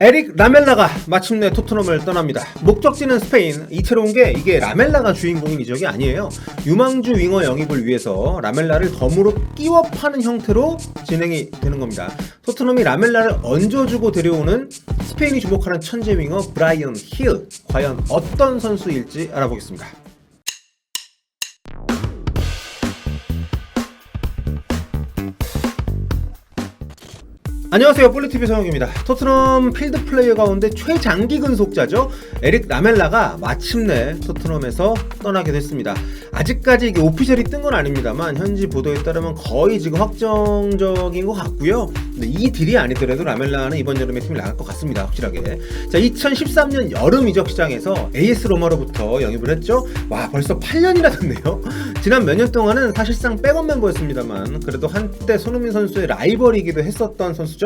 에릭 라멜라가 마침내 토트넘을 떠납니다. 목적지는 스페인. 이채로 온 게 이게 라멜라가 주인공인 이적이 아니에요. 유망주 윙어 영입을 위해서 라멜라를 덤으로 끼워 파는 형태로 진행이 되는 겁니다. 토트넘이 라멜라를 얹어주고 데려오는 스페인이 주목하는 천재 윙어 브라이언 힐. 과연 어떤 선수일지 알아보겠습니다. 안녕하세요, 볼리TV 성혁입니다. 토트넘 필드 플레이어 가운데 최장기 근속자죠. 에릭 라멜라가 마침내 토트넘에서 떠나게 됐습니다. 아직까지 이게 오피셜이 뜬 건 아닙니다만 현지 보도에 따르면 거의 지금 확정적인 것 같고요. 근데 이 딜이 아니더라도 라멜라는 이번 여름에 팀을 나갈 것 같습니다. 확실하게. 자, 2013년 여름 이적 시장에서 AS 로마로부터 영입을 했죠. 와, 벌써 8년이나 됐네요. 지난 몇 년 동안은 사실상 백업 멤버였습니다만 그래도 한때 손흥민 선수의 라이벌이기도 했었던 선수죠.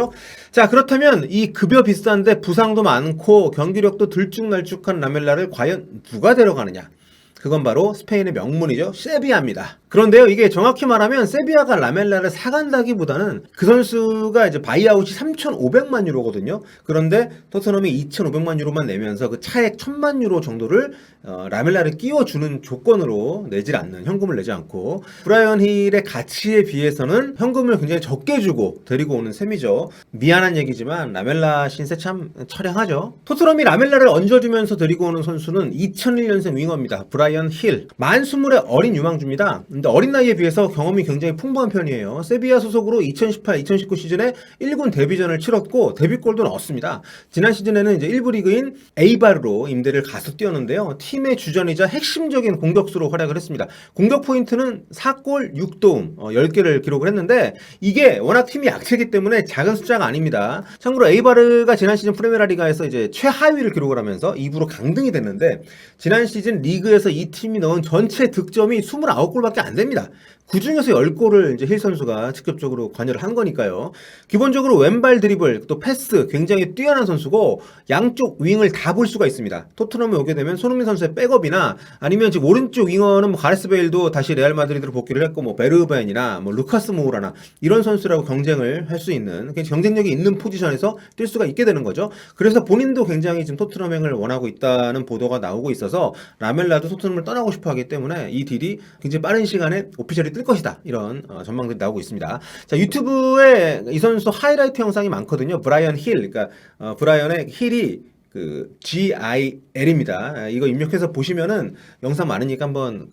자, 그렇다면 이 급여 비싼데 부상도 많고 경기력도 들쭉날쭉한 라멜라를 과연 누가 데려가느냐? 그건 바로 스페인의 명문이죠. 세비야입니다. 그런데요, 이게 정확히 말하면 세비야가 라멜라를 사간다기보다는 그 선수가 이제 바이아웃이 3,500만 유로거든요. 그런데 토트넘이 2,500만 유로만 내면서 그 차액 1,000만 유로 정도를 라멜라를 끼워주는 조건으로 내질 않는, 현금을 내지 않고 브라이언 힐의 가치에 비해서는 현금을 굉장히 적게 주고 데리고 오는 셈이죠. 미안한 얘기지만 라멜라 신세 참 처량하죠. 토트넘이 라멜라를 얹어주면서 데리고 오는 선수는 2001년생 윙어입니다. 브라이언 힐. 만 20의 어린 유망주입니다. 근데 어린 나이에 비해서 경험이 굉장히 풍부한 편이에요. 세비야 소속으로 2018-2019 시즌에 1군 데뷔전을 치렀고 데뷔골도 넣었습니다. 지난 시즌에는 이제 1부 리그인 에이바르로 임대를 가서 뛰었는데요. 팀의 주전이자 핵심적인 공격수로 활약을 했습니다. 공격 포인트는 4골 6도움 10개를 기록을 했는데 이게 워낙 팀이 약체이기 때문에 작은 숫자가 아닙니다. 참고로 에이바르가 지난 시즌 프리메라 리가에서 이제 최하위를 기록을 하면서 2부로 강등이 됐는데 지난 시즌 리그에서 이 팀이 넣은 전체 득점이 29골밖에 안 됩니다. 그 중에서 10골을 이제 힐 선수가 직접적으로 관여를 한 거니까요. 기본적으로 왼발 드리블, 또 패스 굉장히 뛰어난 선수고 양쪽 윙을 다 볼 수가 있습니다. 토트넘에 오게 되면 손흥민 선수의 백업이나 아니면 지금 오른쪽 윙어는 뭐 가레스 베일도 다시 레알 마드리드로 복귀를 했고 뭐 베르벤이나 뭐 루카스 모우라나 이런 선수라고 경쟁을 할 수 있는 경쟁력이 있는 포지션에서 뛸 수가 있게 되는 거죠. 그래서 본인도 굉장히 지금 토트넘행을 원하고 있다는 보도가 나오고 있어서 라멜라도 토트넘을 떠나고 싶어 하기 때문에 이 딜이 굉장히 빠른 시간에 오피셜이 뜰 것이다. 이런 전망들이 나오고 있습니다. 자, 유튜브에 이 선수 하이라이트 영상이 많거든요. 브라이언 힐, 그러니까 브라이언의 힐이 그 GIL입니다. 이거 입력해서 보시면은 영상 많으니까 한번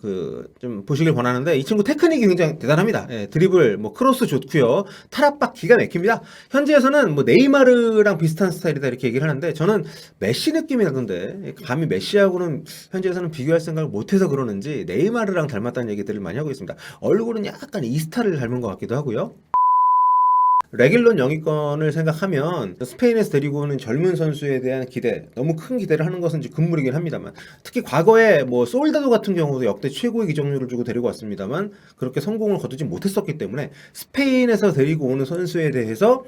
좀 보시길 권하는데 이 친구 테크닉이 굉장히 대단합니다. 예, 드리블, 뭐 크로스 좋고요. 탈압박 기가 막힙니다. 현지에서는 뭐 네이마르랑 비슷한 스타일이다 이렇게 얘기를 하는데 저는 메시 느낌이 나던데 감히 메시하고는 현지에서는 비교할 생각을 못해서 그러는지 네이마르랑 닮았다는 얘기들을 많이 하고 있습니다. 얼굴은 약간 이스타를 닮은 것 같기도 하고요. 레길론 영입권을 생각하면 스페인에서 데리고 오는 젊은 선수에 대한 기대, 너무 큰 기대를 하는 것은 이제 금물이긴 합니다만 특히 과거에 뭐 솔다도 같은 경우도 역대 최고의 기적률을 주고 데리고 왔습니다만 그렇게 성공을 거두지 못했었기 때문에 스페인에서 데리고 오는 선수에 대해서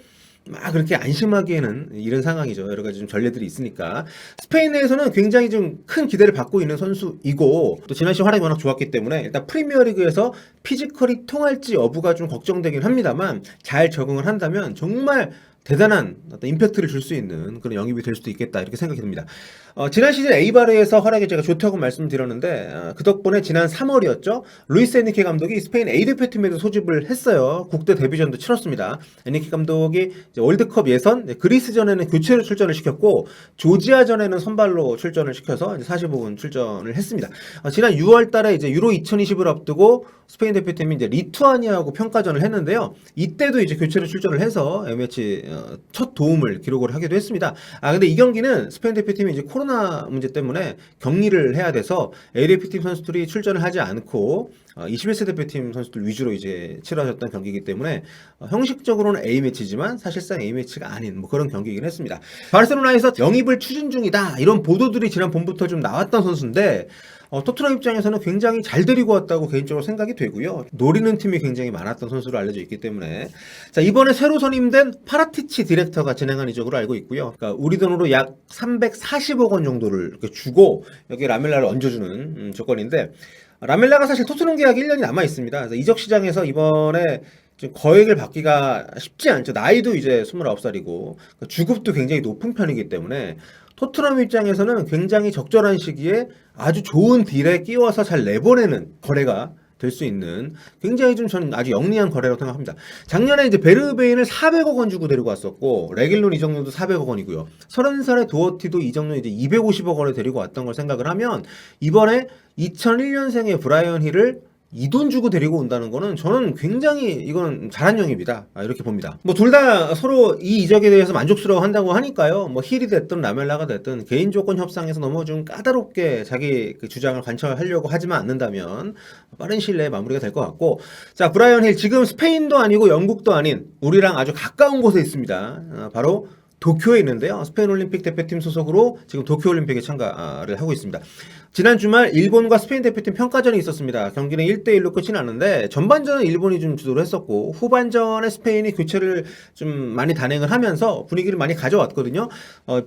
막 그렇게 안심하기에는 이런 상황이죠. 여러 가지 좀 전례들이 있으니까 스페인 내에서는 굉장히 좀 큰 기대를 받고 있는 선수이고 또 지난 시즌 활약이 워낙 좋았기 때문에 일단 프리미어리그에서 피지컬이 통할지 여부가 좀 걱정되긴 합니다만 잘 적응을 한다면 정말 대단한 어떤 임팩트를 줄 수 있는 그런 영입이 될 수도 있겠다 이렇게 생각이 듭니다. 지난 시즌 에이바르에서 활약이 제가 좋다고 말씀드렸는데 그 덕분에 지난 3월이었죠. 루이스 에니케 감독이 스페인 A대표팀에도 소집을 했어요. 국대 데뷔전도 치렀습니다. 에니케 감독이 이제 월드컵 예선, 그리스전에는 교체로 출전을 시켰고 조지아전에는 선발로 출전을 시켜서 이제 45분 출전을 했습니다. 지난 6월달에 이제 유로 2020을 앞두고 스페인 대표팀이 이제 리투아니아하고 평가전을 했는데요. 이때도 이제 교체로 출전을 해서 A매치 첫 도움을 기록을 하기도 했습니다. 근데 이 경기는 스페인 대표팀이 이제 코로나 문제 때문에 격리를 해야 돼서 A대표팀 선수들이 출전을 하지 않고 21세 대표팀 선수들 위주로 이제 치러졌던 경기이기 때문에 형식적으로는 A매치지만 사실상 A매치가 아닌 뭐 그런 경기이긴 했습니다. 바르셀로나에서 영입을 추진 중이다 이런 보도들이 지난 봄부터 좀 나왔던 선수인데 토트넘 입장에서는 굉장히 잘 데리고 왔다고 개인적으로 생각이 되고요. 노리는 팀이 굉장히 많았던 선수로 알려져 있기 때문에 자, 이번에 새로 선임된 파라티치 디렉터가 진행한 이적으로 알고 있고요. 그러니까 우리 돈으로 약 340억 원 정도를 이렇게 주고 여기 라멜라를 얹어주는 조건인데 라멜라가 사실 토트넘 계약이 1년이 남아 있습니다. 그래서 이적 시장에서 이번에 지금 거액을 받기가 쉽지 않죠. 나이도 이제 29살이고 주급도 굉장히 높은 편이기 때문에 토트넘 입장에서는 굉장히 적절한 시기에 아주 좋은 딜에 끼워서 잘 내보내는 거래가 될 수 있는 굉장히 좀 저는 아주 영리한 거래라고 생각합니다. 작년에 이제 베르베인을 400억 원 주고 데리고 왔었고 레길론 이정료도 400억 원이고요. 30살의 도어티도 이정료 이제 250억 원에 데리고 왔던 걸 생각을 하면 이번에 2001년생의 브라이언 힐을 이 돈 주고 데리고 온다는 거는 저는 굉장히 이건 잘한 영입이다 이렇게 봅니다. 뭐 둘 다 서로 이 이적에 대해서 만족스러워 한다고 하니까요. 뭐 힐이 됐든 라멜라가 됐든 개인 조건 협상에서 너무 좀 까다롭게 자기 그 주장을 관철하려고 하지만 않는다면 빠른 시일 내에 마무리가 될 것 같고, 자 브라이언 힐 지금 스페인도 아니고 영국도 아닌 우리랑 아주 가까운 곳에 있습니다. 바로 도쿄에 있는데요. 스페인 올림픽 대표팀 소속으로 지금 도쿄 올림픽에 참가를 하고 있습니다. 지난 주말 일본과 스페인 대표팀 평가전이 있었습니다. 경기는 1대1로 끝이 났는데 전반전은 일본이 좀 주도를 했었고 후반전에 스페인이 교체를 좀 많이 단행을 하면서 분위기를 많이 가져왔거든요.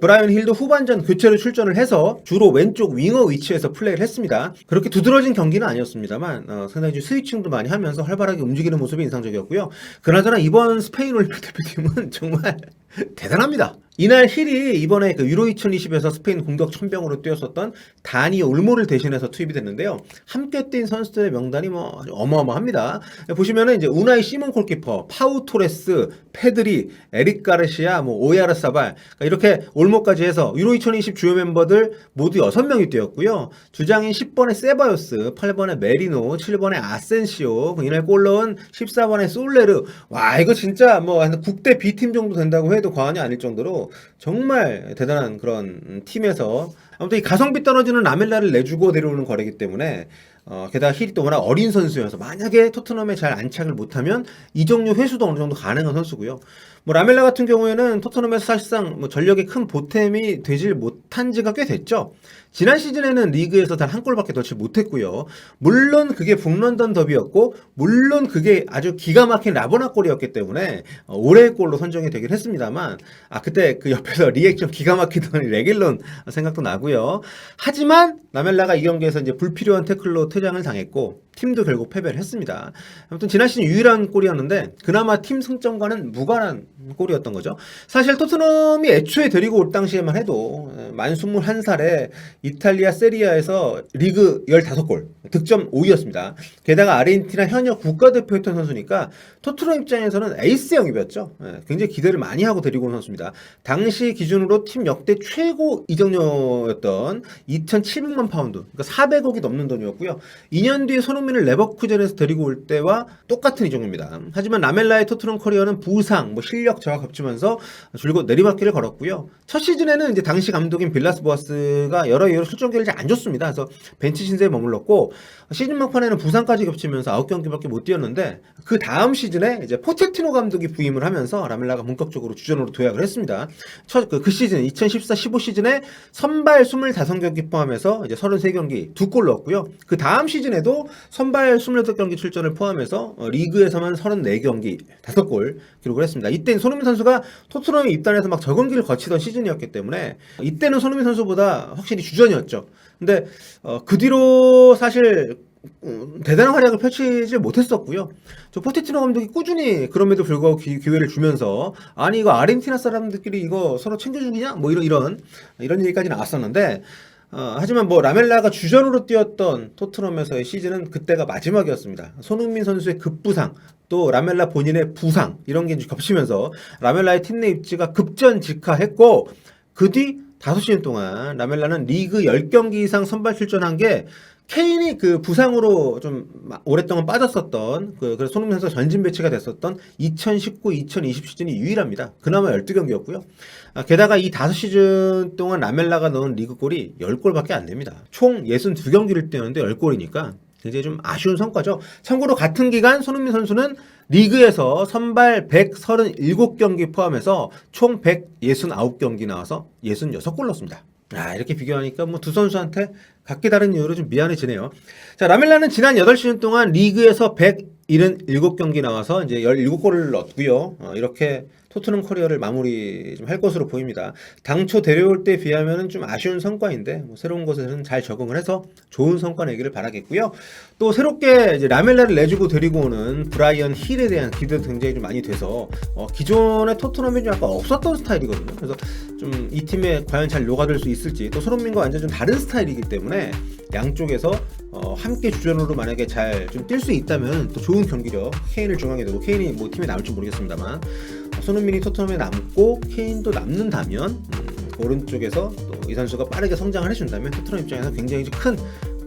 브라이언 힐도 후반전 교체로 출전을 해서 주로 왼쪽 윙어 위치에서 플레이를 했습니다. 그렇게 두드러진 경기는 아니었습니다만 상당히 좀 스위칭도 많이 하면서 활발하게 움직이는 모습이 인상적이었고요. 그나저나 이번 스페인 올림픽 대표팀은 정말 대단합니다. 이날 힐이 이번에 그 유로 2020에서 스페인 공격 천병으로 뛰었었던 다니 올모를 대신해서 투입이 됐는데요. 함께 뛴 선수들의 명단이 뭐 아주 어마어마합니다. 보시면은 이제 우나이 시몬 골키퍼, 파우 토레스, 페드리, 에릭 가르시아, 뭐 오야르사발 이렇게 올모까지 해서 유로 2020 주요 멤버들 모두 6명이 뛰었고요. 주장인 10번의 세바요스, 8번의 메리노, 7번의 아센시오, 이날 골 넣은 14번의 솔레르. 와 이거 진짜 뭐 국대 B팀 정도 된다고 해도 과언이 아닐 정도로 정말 대단한 그런 팀에서 아무튼 이 가성비 떨어지는 라멜라를 내주고 데려오는 거래이기 때문에 게다가 힐이 또 워낙 어린 선수여서 만약에 토트넘에 잘 안착을 못하면 이적료 회수도 어느 정도 가능한 선수고요. 뭐 라멜라 같은 경우에는 토트넘에서 사실상 뭐 전력의 큰 보탬이 되질 못한 지가 꽤 됐죠. 지난 시즌에는 리그에서 단 한 골밖에 넣지 못했고요. 물론 그게 북런던 더비였고 물론 그게 아주 기가 막힌 라보나 골이었기 때문에 올해의 골로 선정이 되긴 했습니다만 그때 그 옆에서 리액션 기가 막히던 레길론 생각도 나고요. 하지만 라멜라가 이 경기에서 이제 불필요한 태클로 퇴장을 당했고 팀도 결국 패배를 했습니다. 아무튼 지난 시즌 유일한 골이었는데 그나마 팀 승점과는 무관한 골이었던 거죠. 사실 토트넘이 애초에 데리고 올 당시에만 해도 만 21살에 이탈리아 세리아에서 리그 15골, 득점 5위였습니다. 게다가 아르헨티나 현역 국가대표였던 선수니까 토트넘 입장에서는 에이스 영입이었죠. 굉장히 기대를 많이 하고 데리고 온 선수입니다. 당시 기준으로 팀 역대 최고 이적료였던 2,700만 파운드, 그러니까 400억이 넘는 돈이었고요. 2년 뒤에 손흥민을 레버쿠젠에서 데리고 올 때와 똑같은 이적료입니다. 하지만 라멜라의 토트넘 커리어는 부상, 실력 저하 겹치면서 줄곧 내리막길을 걸었고요. 첫 시즌에는 이제 당시 감독인 빌라스 보아스가 여러 이유로 출전 기회를 잘 안 줬습니다. 그래서 벤치 신세에 머물렀고 시즌 막판에는 부상까지 겹치면서 9경기밖에 못 뛰었는데 그 다음 시즌에 이제 포체티노 감독이 부임을 하면서 라멜라가 본격적으로 주전으로 도약을 했습니다. 그 시즌 2014-15 시즌에 선발 25경기 포함해서 이제 33경기 2골 넣었고요. 그 다음 시즌에도 선발 28경기 출전을 포함해서 리그에서만 34경기 5골 기록을 했습니다. 이때는 손흥민 선수가 토트넘에 입단해서 막 적응기를 거치던 시즌이었기 때문에 이때는 손흥민 선수보다 확실히 주전이었죠. 근데 그 뒤로 사실 대단한 활약을 펼치지 못했었고요. 저 포체티노 감독이 꾸준히 그럼에도 불구하고 기회를 주면서 아니 이거 아르헨티나 사람들끼리 이거 서로 챙겨주기냐? 뭐 이런 얘기까지 나왔었는데 하지만 뭐 라멜라가 주전으로 뛰었던 토트넘에서의 시즌은 그때가 마지막이었습니다. 손흥민 선수의 급부상 또 라멜라 본인의 부상 이런 게 겹치면서 라멜라의 팀 내 입지가 급전직하했고 그 뒤 5시즌 동안 라멜라는 리그 10경기 이상 선발 출전한 게 케인이 그 부상으로 좀 오랫동안 빠졌었던 그래서 손흥민 선수가 전진 배치가 됐었던 2019-2020 시즌이 유일합니다. 그나마 12경기였고요. 게다가 이 5시즌 동안 라멜라가 넣은 리그 골이 10골밖에 안 됩니다. 총 62경기를 뛰었는데 10골이니까 굉장히 좀 아쉬운 성과죠. 참고로 같은 기간 손흥민 선수는 리그에서 선발 137경기 포함해서 총 169경기 나와서 66골 넣었습니다. 이렇게 비교하니까 뭐 두 선수한테 각기 다른 이유로 좀 미안해지네요. 자, 라멜라는 지난 8시즌 동안 리그에서 177경기 나와서 이제 17골을 넣었고요. 이렇게 토트넘 커리어를 마무리 좀 할 것으로 보입니다. 당초 데려올 때 비하면은 좀 아쉬운 성과인데 뭐 새로운 곳에서는 잘 적응을 해서 좋은 성과 내기를 바라겠고요. 또 새롭게 이제 라멜라를 내주고 데리고 오는 브라이언 힐에 대한 기대도 굉장히 좀 많이 돼서 기존의 토트넘이 좀 약간 없었던 스타일이거든요. 그래서 좀 이 팀에 과연 잘 녹아들 수 있을지, 또 손흥민과 완전 좀 다른 스타일이기 때문에 양쪽에서 함께 주전으로 만약에 잘 좀 뛸 수 있다면 또 좋은 경기력, 케인을 중앙에 두고 케인이 뭐 팀에 남을지 모르겠습니다만 손흥민이 토트넘에 남고 케인도 남는다면 오른쪽에서 또 이 선수가 빠르게 성장을 해준다면 토트넘 입장에서 굉장히 큰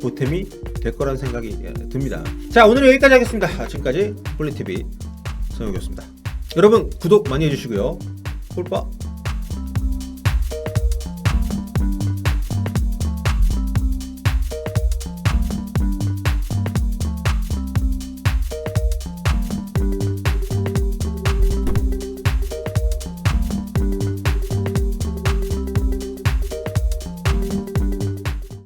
보탬이 될 거라는 생각이 듭니다. 자, 오늘은 여기까지 하겠습니다. 지금까지 폴리TV 성혁이었습니다. 여러분 구독 많이 해주시고요. 폴빠